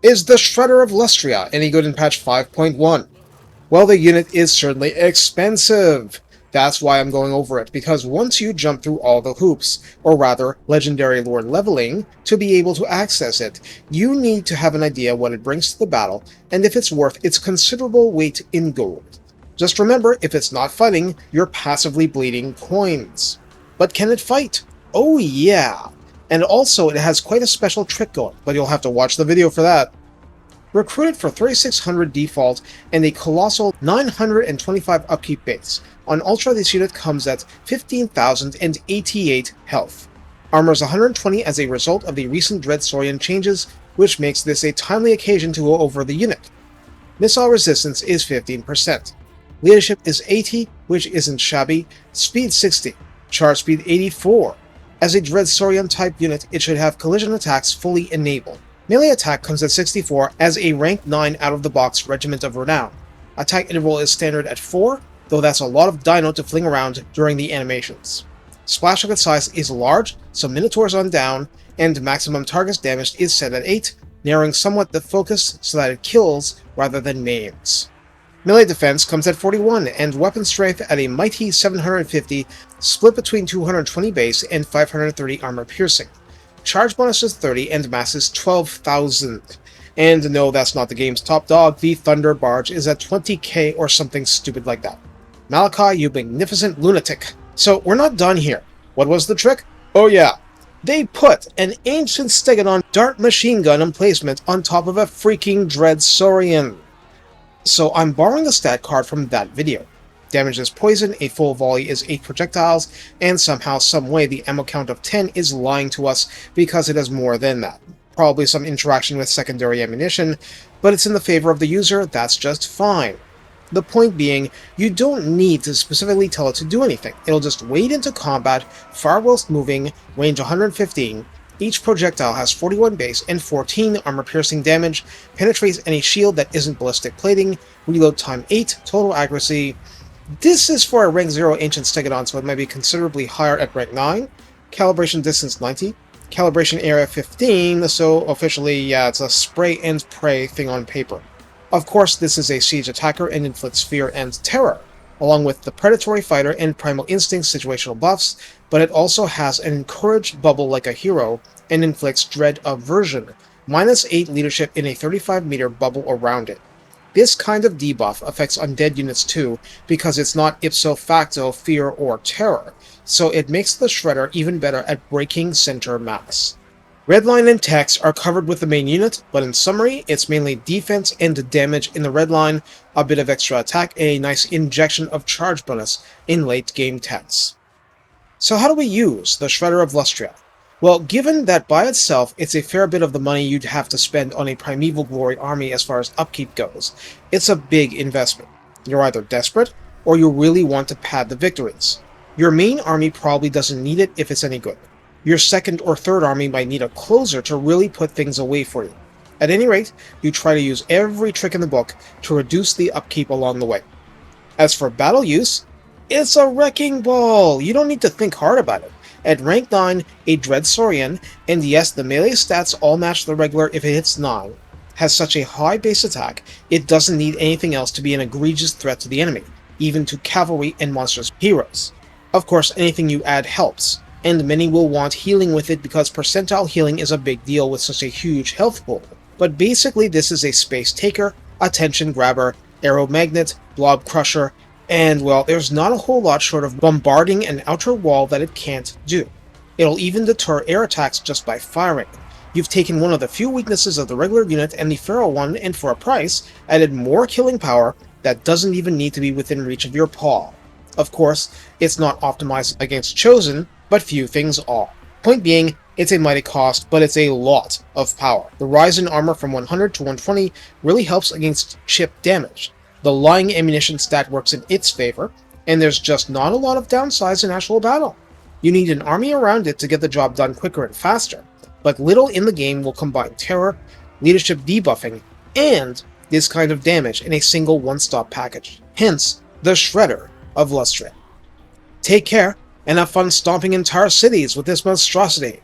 Is the Shredder of Lustria any good in patch 5.1? Well, the unit is certainly expensive. That's why I'm going over it, because once you jump through all the hoops, or rather, legendary lore leveling, to be able to access it, you need to have an idea what it brings to the battle, and if it's worth its considerable weight in gold. Just remember, if it's not fighting, you're passively bleeding coins. But can it fight? Oh yeah! And also, it has quite a special trick going, but you'll have to watch the video for that. Recruited for 3600 default and a colossal 925 upkeep base. On Ultra, this unit comes at 15,088 health. Armor is 120 as a result of the recent Dread Saurian changes, which makes this a timely occasion to go over the unit. Missile resistance is 15%. Leadership is 80, which isn't shabby. Speed 60. Charge speed 84. As a Dread Saurian type unit, it should have collision attacks fully enabled. Melee attack comes at 64 as a rank 9 out-of-the-box Regiment of Renown. Attack interval is standard at 4, though that's a lot of dino to fling around during the animations. Splash rocket size is large, so Minotaurs on down, and maximum target damage is set at 8, narrowing somewhat the focus so that it kills rather than maims. Melee defense comes at 41, and weapon strength at a mighty 750, split between 220 base and 530 armor piercing. Charge bonus is 30 and mass is 12,000. And no, that's not the game's top dog, the Thunder Barge is at 20k or something stupid like that. Malachi, you magnificent lunatic. So we're not done here. What was the trick? Oh yeah, they put an ancient Stegodon dart machine gun emplacement on top of a freaking Dread Saurian. So I'm borrowing a stat card from that video. Damage is poison, a full volley is 8 projectiles, and somehow, someway, the ammo count of 10 is lying to us because it has more than that. Probably some interaction with secondary ammunition, but it's in the favor of the user, that's just fine. The point being, you don't need to specifically tell it to do anything. It'll just wade into combat, fire whilst moving, range 115, each projectile has 41 base and 14 armor-piercing damage, penetrates any shield that isn't ballistic plating, reload time 8, total accuracy. This is for a rank 0 Ancient Stegodon, so it might be considerably higher at rank 9. Calibration distance 90. Calibration area 15, so officially, yeah, it's a spray and pray thing on paper. Of course, this is a siege attacker and inflicts fear and terror, along with the predatory fighter and primal instinct situational buffs, but it also has an encouraged bubble like a hero and inflicts dread aversion, -8 leadership in a 35-meter bubble around it. This kind of debuff affects undead units too, because it's not ipso facto fear or terror, so it makes the Shredder even better at breaking center mass. Redline and text are covered with the main unit, but in summary, it's mainly defense and damage in the redline, a bit of extra attack, and a nice injection of charge bonus in late game tests. So how do we use the Shredder of Lustria? Well, given that by itself it's a fair bit of the money you'd have to spend on a Primeval Glory army as far as upkeep goes, it's a big investment. You're either desperate, or you really want to pad the victories. Your main army probably doesn't need it if it's any good. Your second or third army might need a closer to really put things away for you. At any rate, you try to use every trick in the book to reduce the upkeep along the way. As for battle use, it's a wrecking ball! You don't need to think hard about it. At rank 9, a Dread Saurian, and yes, the melee stats all match the regular if it hits 9, has such a high base attack, it doesn't need anything else to be an egregious threat to the enemy, even to cavalry and monstrous heroes. Of course, anything you add helps, and many will want healing with it because percentile healing is a big deal with such a huge health pool. But basically this is a space taker, attention grabber, arrow magnet, blob crusher, and well, there's not a whole lot short of bombarding an outer wall that it can't do. It'll even deter air attacks just by firing. You've taken one of the few weaknesses of the regular unit and the feral one, and for a price, added more killing power that doesn't even need to be within reach of your paw. Of course, it's not optimized against Chosen, but few things are. Point being, it's a mighty cost, but it's a lot of power. The rise in armor from 100 to 120 really helps against chip damage. The lying ammunition stat works in its favor, and there's just not a lot of downsides in actual battle. You need an army around it to get the job done quicker and faster, but little in the game will combine terror, leadership debuffing, and this kind of damage in a single one-stop package. Hence, the Shredder of Lustria. Take care, and have fun stomping entire cities with this monstrosity.